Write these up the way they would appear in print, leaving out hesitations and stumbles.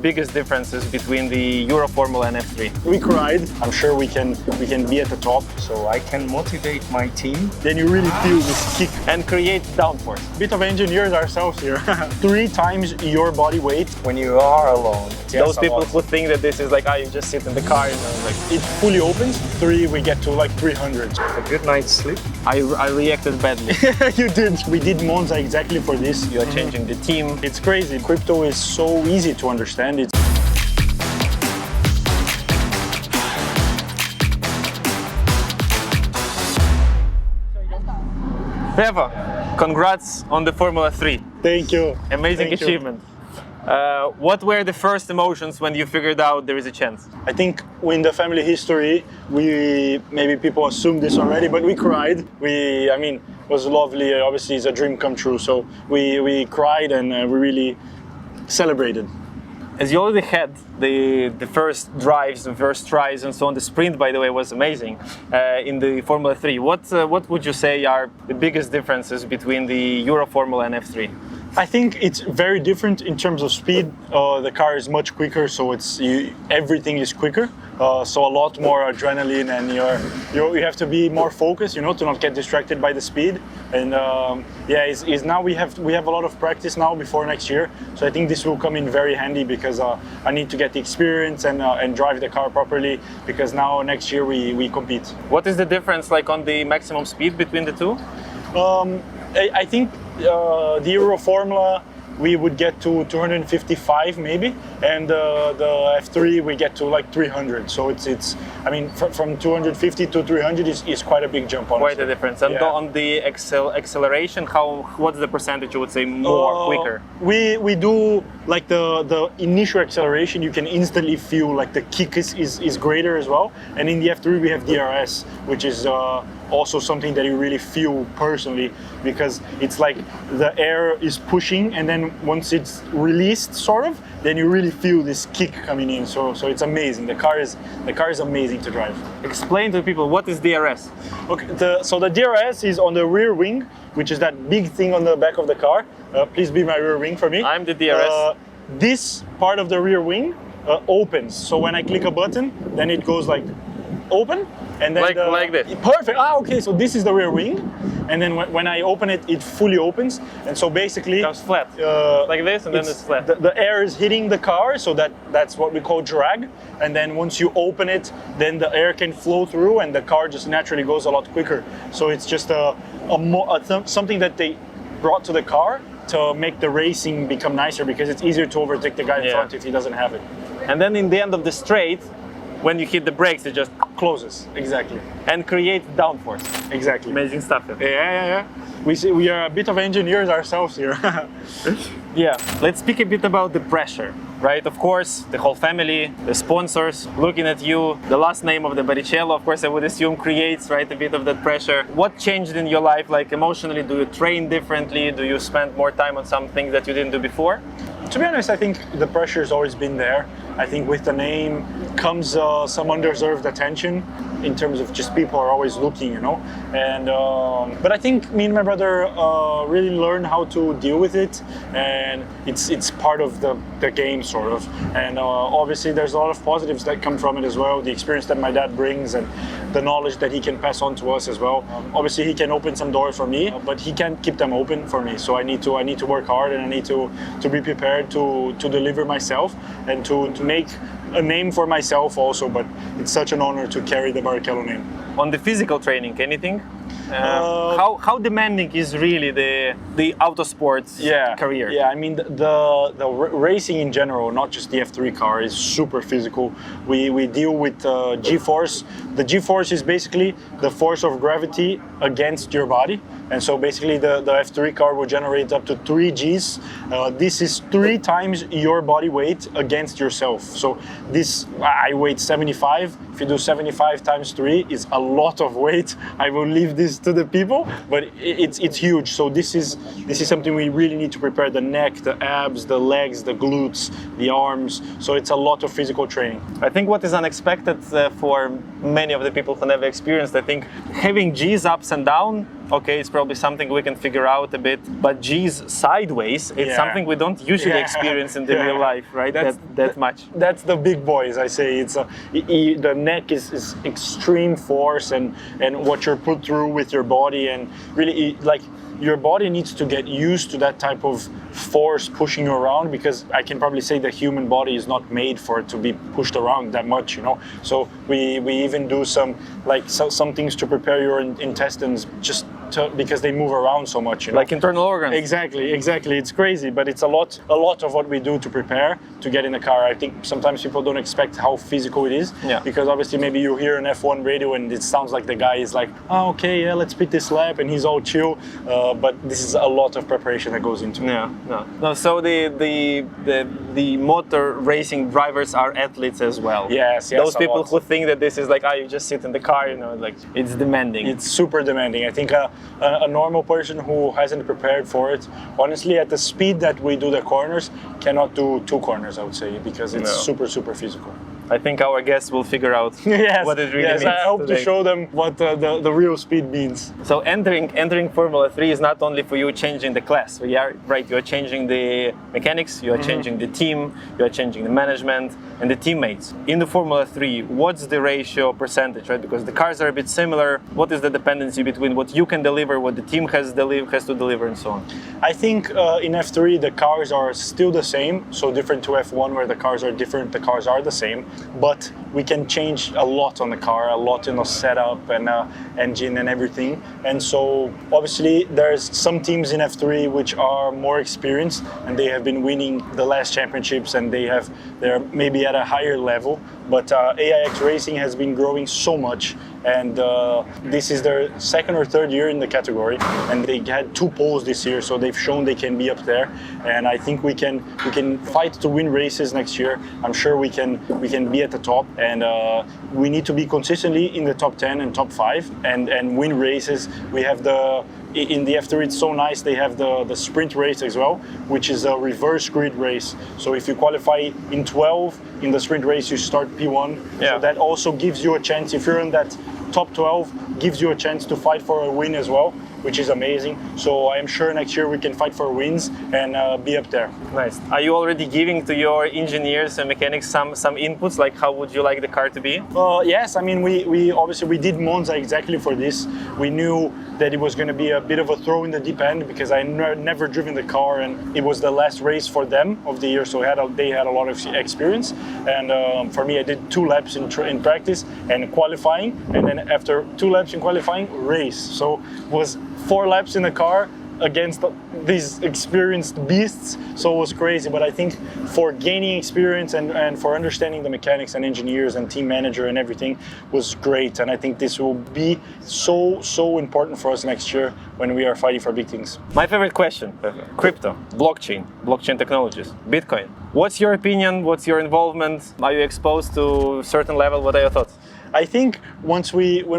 biggest differences between the Euro Formula and F3? We cried. I'm sure we can be at the top. So I can motivate my team. Then you really feel this kick. And create downforce. Bit of engineers ourselves here. 3 times your body weight. When you are alone. Those people who think that this is like, you just sit in the car, like it fully opens. 3, we get to like 300. A good night's sleep. I reacted badly. You did. We did Monza exactly for this. You are changing the team. It's crazy. Crypto is so easy to understand. It's Fefo, congrats on the Formula 3. Thank you. Amazing Thank you. achievement. What were the first emotions when you figured out there is a chance? I think in the family history, maybe people assume this already, but we cried. I mean, it was lovely. Obviously, it's a dream come true. So we cried and we really celebrated. As you already had the first drives, the first tries and so on, the sprint, by the way, was amazing in the Formula 3. What would you say are the biggest differences between the Euro Formula and F3? I think it's very different in terms of speed. The car is much quicker, so everything is quicker. So a lot more adrenaline, and you have to be more focused, to not get distracted by the speed. And now we have a lot of practice now before next year. So I think this will come in very handy because I need to get the experience and drive the car properly, because now next year we compete. What is the difference like on the maximum speed between the two? I think the Euro Formula we would get to 255 maybe, and the F3 we get to like 300. So it's I mean from 250 to 300 is quite a big jump. Honestly. Quite a difference. And on the acceleration, what's the percentage you would say more quicker? We do like the initial acceleration. You can instantly feel like the kick is greater as well. And in the F3 we have DRS, which is also something that you really feel personally, because it's like the air is pushing, and then once it's released, sort of, then you really feel this kick coming in. So it's amazing. The car is amazing to drive. Explain to people what is DRS. Okay, so the DRS is on the rear wing, which is that big thing on the back of the car. Please be my rear wing for me. I'm the DRS. This part of the rear wing opens. So when I click a button, then it goes like open, and then like this. Perfect. Okay. So this is the rear wing, and then when I open it, it fully opens, and so basically it goes flat, like this, and then it's flat. The air is hitting the car, so that's what we call drag. And then once you open it, then the air can flow through, and the car just naturally goes a lot quicker. So it's just something that they brought to the car to make the racing become nicer, because it's easier to overtake the guy in front if he doesn't have it. And then in the end of the straight, when you hit the brakes, it just closes. Exactly. And create downforce. Exactly. Amazing stuff. Yeah. We are a bit of engineers ourselves here. Yeah. Let's speak a bit about the pressure, right? Of course, the whole family, the sponsors, looking at you, the last name of the Barrichello, of course, I would assume creates, right, a bit of that pressure. What changed in your life, like emotionally? Do you train differently? Do you spend more time on some things that you didn't do before? To be honest, I think the pressure has always been there. I think with the name comes some undeserved attention, in terms of just people are always looking, And but I think me and my brother really learned how to deal with it, and it's part of the game, sort of. And obviously, there's a lot of positives that come from it as well. The experience that my dad brings, and the knowledge that he can pass on to us as well. Obviously, he can open some doors for me, but he can't keep them open for me. So I need to work hard, and I need to be prepared to deliver myself and to make a name for myself also. But it's such an honor to carry the Barrichello name. On the physical training, anything? How demanding is really the autosports career? Yeah, I mean the racing in general, not just the F3 car, is super physical. We deal with G-force. The G-force is basically the force of gravity against your body, and so basically the F3 car will generate up to 3 Gs. This is 3 times your body weight against yourself. So this, I weigh 75. If you do 75 times 3, is a lot of weight. I will leave this to the people, but it's huge. So this is something we really need to prepare: the neck, the abs, the legs, the glutes, the arms. So it's a lot of physical training. I think what is unexpected for many of the people who never experienced, I think having G's ups and down okay, it's probably something we can figure out a bit. But G's sideways, it's something we don't usually experience in the real life, right? That much. That's the big boys, I say. It's the neck is extreme force and what you're put through with your body, and really like your body needs to get used to that type of force pushing you around, because I can probably say the human body is not made for it to be pushed around that much, you know. So we even do some things to prepare your intestines just because they move around so much, you know? Like internal organs. Exactly. It's crazy, but it's a lot of what we do to prepare to get in the car. I think sometimes people don't expect how physical it is, because obviously maybe you hear an F1 radio and it sounds like the guy is like, oh, okay, yeah, let's pit this lap, and he's all chill. But this is a lot of preparation that goes into it. No. So the motor racing drivers are athletes as well. Yes. Those people who think that this is like, you just sit in the car, you know, like it's demanding. It's super demanding. I think a normal person who hasn't prepared for it, honestly, at the speed that we do the corners, cannot do 2 corners, I would say, because it's super physical. I think our guests will figure out what it really means. I hope to show them what the real speed means. So entering Formula 3 is not only for you changing the class. You're changing the mechanics, you are changing the team, you are changing the management and the teammates. In the Formula 3, what's the ratio percentage, right? Because the cars are a bit similar. What is the dependency between what you can deliver, what the team has to deliver, and so on? I think in F3 the cars are still the same, so different to F1 where the cars are different, the cars are the same. But we can change a lot on the car, a lot in the setup and engine and everything. And so obviously there's some teams in F3 which are more experienced and they have been winning the last championships and they're maybe at a higher level. But AIX Racing has been growing so much, and this is their 2nd or 3rd year in the category, and they had 2 poles this year, so they've shown they can be up there. And I think we can fight to win races next year. I'm sure we can be at the top, and we need to be consistently in the top 10 and top 5 and win races. We have in the F3 it's so nice, they have the sprint race as well, which is a reverse grid race. So if you qualify in 12 in the sprint race, you start P1. So that also gives you a chance, if you're in that top 12, gives you a chance to fight for a win as well, which is amazing. So I am sure next year we can fight for wins and be up there. Nice. Are you already giving to your engineers and mechanics some inputs, like how would you like the car to be? Yes, I mean, we obviously did Monza exactly for this. We knew that it was going to be a bit of a throw in the deep end because I never driven the car, and it was the last race for them of the year, so they had a lot of experience. And for me, I did 2 laps in practice and qualifying, and then after 2 laps in qualifying, race. So was 4 laps in the car against these experienced beasts, so it was crazy. But I think for gaining experience and for understanding the mechanics and engineers and team manager and everything was great, and I think this will be so important for us next year when we are fighting for big things. My favorite question: crypto, blockchain technologies, Bitcoin. What's your opinion? What's your involvement? Are you exposed to a certain level? What are your thoughts? I think when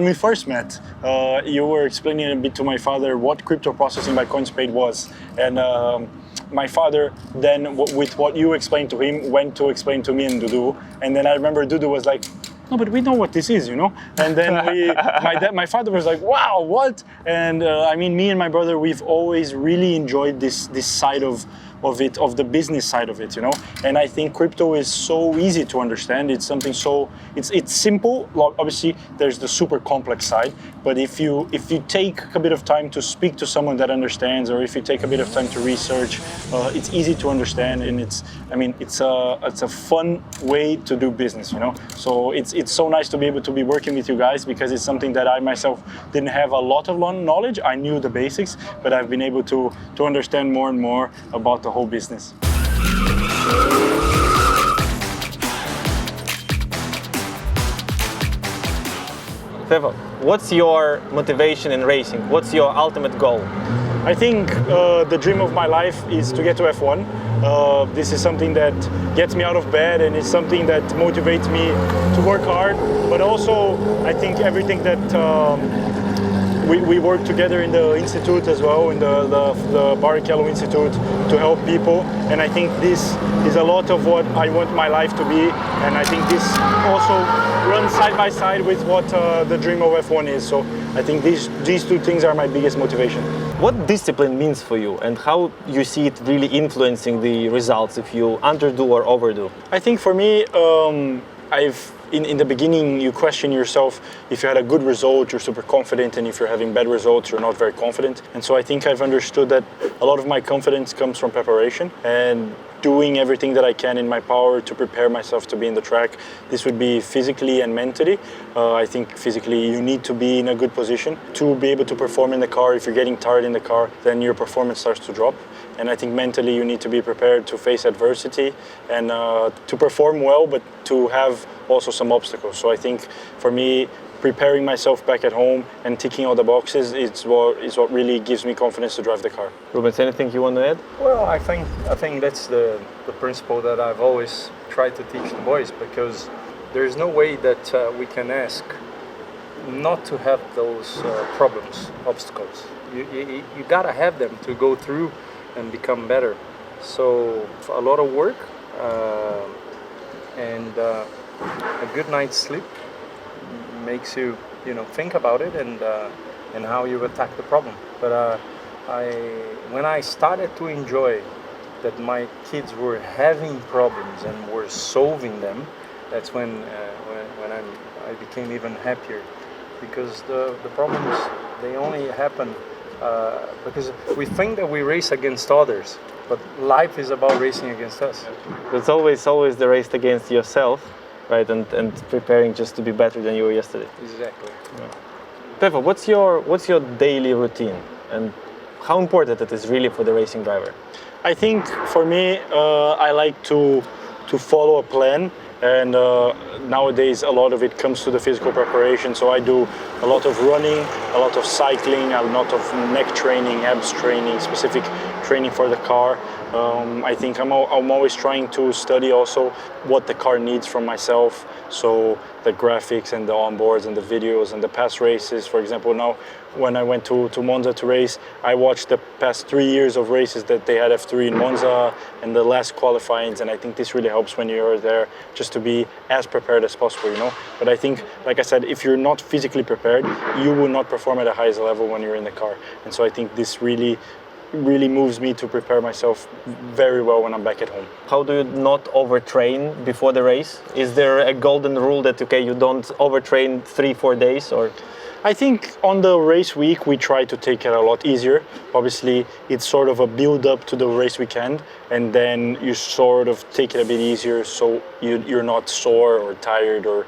we first met, you were explaining a bit to my father what CryptoProcessing by CoinsPaid was, and my father then, with what you explained to him, went to explain to me and Dudu, and then I remember Dudu was like, no, but we know what this is, you know? And then my father was like, wow, what? And I mean, me and my brother, we've always really enjoyed this side of the business side of it, you know. And I think crypto is so easy to understand. It's something it's simple. Obviously, there's the super complex side, but if you take a bit of time to speak to someone that understands, or if you take a bit of time to research, it's easy to understand, and it's a fun way to do business, you know. So it's so nice to be able to be working with you guys, because it's something that I myself didn't have a lot of knowledge. I knew the basics, but I've been able to understand more and more about the whole business. Fefo, what's your motivation in racing? What's your ultimate goal? I think the dream of my life is to get to F1. This is something that gets me out of bed, and it's something that motivates me to work hard, but also I think everything that we work together in the institute as well, in the Barrichello Institute, to help people, and I think this is a lot of what I want my life to be, and I think this also runs side by side with what the dream of F1 is. So I think these two things are my biggest motivation. What discipline means for you and how you see it really influencing the results if you underdo or overdo? I think for me, in the beginning, you question yourself. If you had a good result, you're super confident, and if you're having bad results, you're not very confident. And so I think I've understood that a lot of my confidence comes from preparation and doing everything that I can in my power to prepare myself to be in the track. This would be physically and mentally. I think physically you need to be in a good position to be able to perform in the car. If you're getting tired in the car, then your performance starts to drop. And I think mentally you need to be prepared to face adversity and to perform well, but to have also some obstacles. So I think for me, preparing myself back at home and ticking all the boxes is what really gives me confidence to drive the car. Rubens, anything you want to add? Well, I think that's the principle that I've always tried to teach the boys, because there's no way that we can ask not to have those problems, obstacles. You gotta have them to go through and become better. So a lot of work and a good night's sleep makes you think about it and how you attack the problem. But when I started to enjoy that my kids were having problems and were solving them, that's when I became even happier, because the problems, they only happen because we think that we race against others, but life is about racing against us. It's always the race against yourself, right? And preparing just to be better than you were yesterday. Exactly. Yeah. Fefo, what's your daily routine and how important it is really for the racing driver? I think for me, I like to follow a plan. And nowadays, a lot of it comes to the physical preparation. So I do a lot of running, a lot of cycling, a lot of neck training, abs training, specific training for the car. I think I'm always trying to study also what the car needs from myself. So the graphics and the onboards and the videos and the past races. For example, now when I went to Monza to race, I watched the past 3 years of races that they had F3 in Monza and the last qualifyings, and I think this really helps when you're there just to be as prepared as possible, But I think, like I said, if you're not physically prepared, you will not perform at the highest level when you're in the car. And so I think this really moves me to prepare myself very well when I'm back at home. How do you not overtrain before the race? Is there a golden rule that, you don't overtrain 3-4 days or? I think on the race week, we try to take it a lot easier. Obviously, it's sort of a build up to the race weekend, and then you sort of take it a bit easier so you're not sore or tired or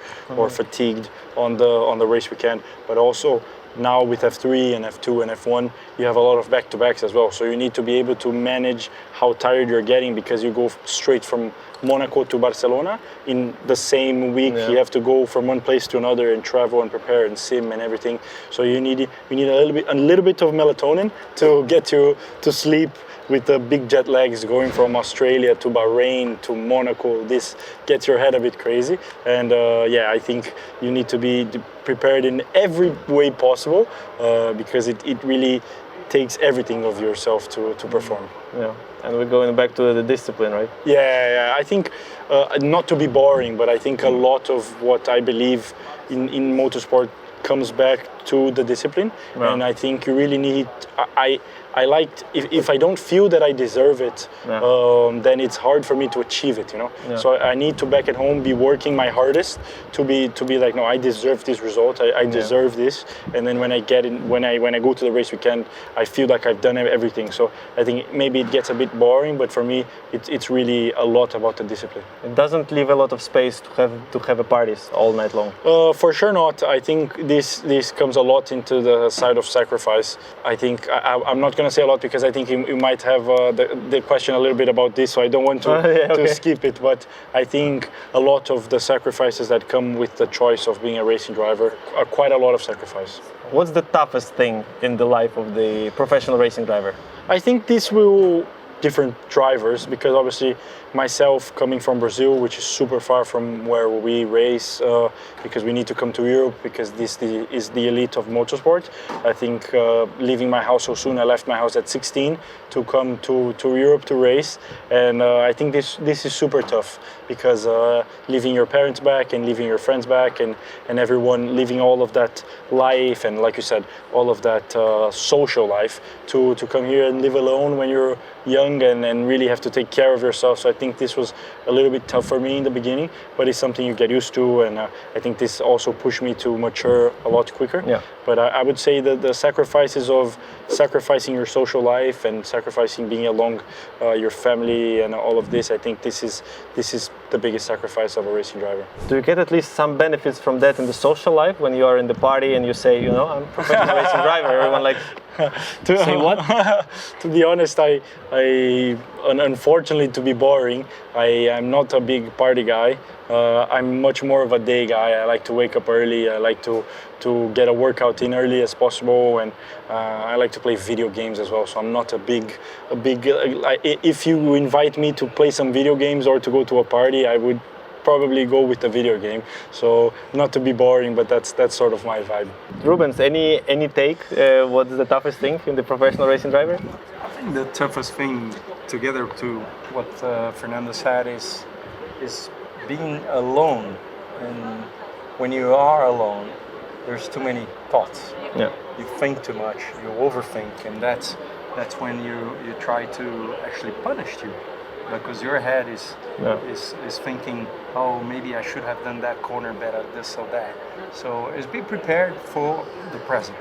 fatigued on the race weekend. But also, now with F3 and F2 and F1, you have a lot of back-to-backs as well. So you need to be able to manage how tired you're getting, because you go straight from Monaco to Barcelona in the same week. Yeah. You have to go from one place to another and travel and prepare and sim and everything. So you need a little bit of melatonin to get you to sleep. With the big jet lags going from Australia to Bahrain to Monaco, this gets your head a bit crazy. And I think you need to be prepared in every way possible because it really takes everything of yourself to perform. Yeah, and we're going back to the discipline, right? Yeah. I think, not to be boring, but I think a lot of what I believe in motorsport comes back to the discipline. Yeah. And I think you really need, I liked, if I don't feel that I deserve it, then it's hard for me to achieve it, Yeah. So I need to back at home be working my hardest to be like, no, I deserve this result. I deserve this. And then when I get in, when I go to the race weekend, I feel like I've done everything. So I think maybe it gets a bit boring, but for me, it's really a lot about the discipline. It doesn't leave a lot of space to have a parties all night long. For sure not. I think this comes a lot into the side of sacrifice. I think I'm not going to say a lot because I think you might have the question a little bit about this, so I don't want to skip it. But I think a lot of the sacrifices that come with the choice of being a racing driver are quite a lot of sacrifice. What's the toughest thing in the life of the professional racing driver? I think this will different drivers, because obviously myself coming from Brazil, which is super far from where we race, because we need to come to Europe because this is the elite of motorsport. I think leaving my house so soon, I left my house at 16 to come to Europe to race, and I think this is super tough, because leaving your parents back and leaving your friends back and everyone, leaving all of that life and, like you said, all of that social life to come here and live alone when you're young and really have to take care of yourself. So I think this was a little bit tough for me in the beginning, but it's something you get used to, and I think this also pushed me to mature a lot quicker. Yeah. But I would say that the sacrifices of sacrificing your social life and sacrificing being along your family and all of this, I think this is the biggest sacrifice of a racing driver. Do you get at least some benefits from that in the social life when you are in the party and you say, you know, I'm a professional racing driver? Everyone like, say what? To be honest, I unfortunately, to be boring, I'm not a big party guy. I'm much more of a day guy. I like to wake up early. I like to get a workout in early as possible, and I like to play video games as well. So I'm not a big. If you invite me to play some video games or to go to a party, I would probably go with the video game. So not to be boring, but that's sort of my vibe. Rubens, any take? What's the toughest thing in the professional racing driver? I think the toughest thing, together to what Fernando said, is being alone. And when you are alone, there's too many thoughts. Yeah. You think too much, you overthink, and that's when you try to actually punish you, because your head is thinking, oh, maybe I should have done that corner better, this or that. So is be prepared for the present.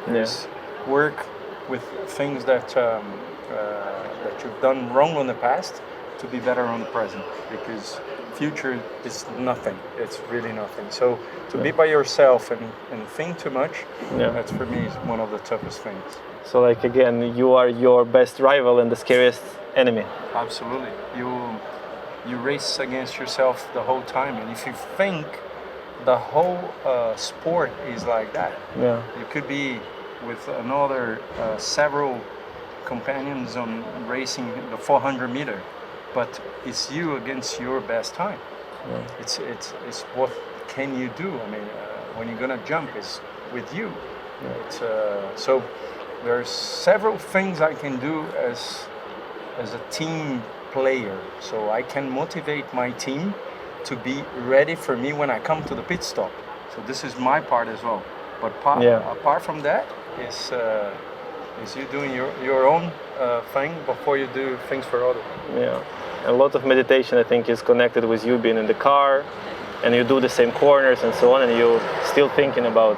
Yes. Work with things that you've done wrong in the past to be better on the present, because future is nothing. It's really nothing. So to be by yourself and think too much, that's for me is one of the toughest things. So like again, you are your best rival and the scariest enemy. Absolutely. You race against yourself the whole time, and if you think the whole sport is like that, you could be with another several companions on racing the 400 meter, but it's you against your best time. It's what can you do? I mean, when you're gonna jump, it's with you. It's, so there's several things I can do as a team player, so I can motivate my team to be ready for me when I come to the pit stop. So this is my part as well. But apart from that, is you doing your own thing before you do things for others. Yeah, a lot of meditation I think is connected with you being in the car, and you do the same corners and so on, and you're still thinking about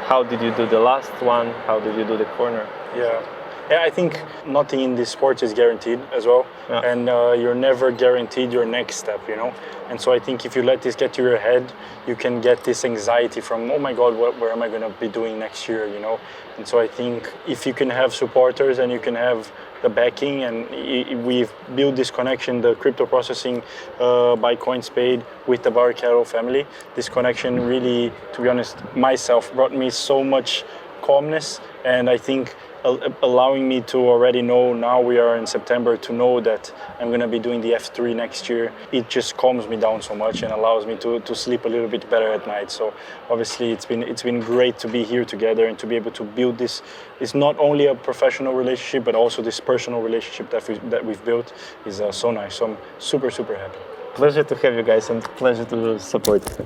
how did you do the last one, how did you do the corner. Yeah, I think nothing in this sport is guaranteed as well, and you're never guaranteed your next step, you know. And so I think if you let this get to your head, you can get this anxiety from, oh my God, where am I going to be doing next year, you know. And so I think if you can have supporters and you can have the backing, and we've built this connection, the crypto processing by CoinsPaid with the Barrichello family. This connection really, to be honest, myself brought me so much calmness, and I think allowing me to already know, now we are in September, to know that I'm going to be doing the F3 next year. It just calms me down so much and allows me to sleep a little bit better at night. So obviously it's been great to be here together and to be able to build this. It's not only a professional relationship, but also this personal relationship that we've built is so nice. So I'm super, super happy. Pleasure to have you guys, and pleasure to support you.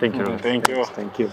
Thank you. Thank you.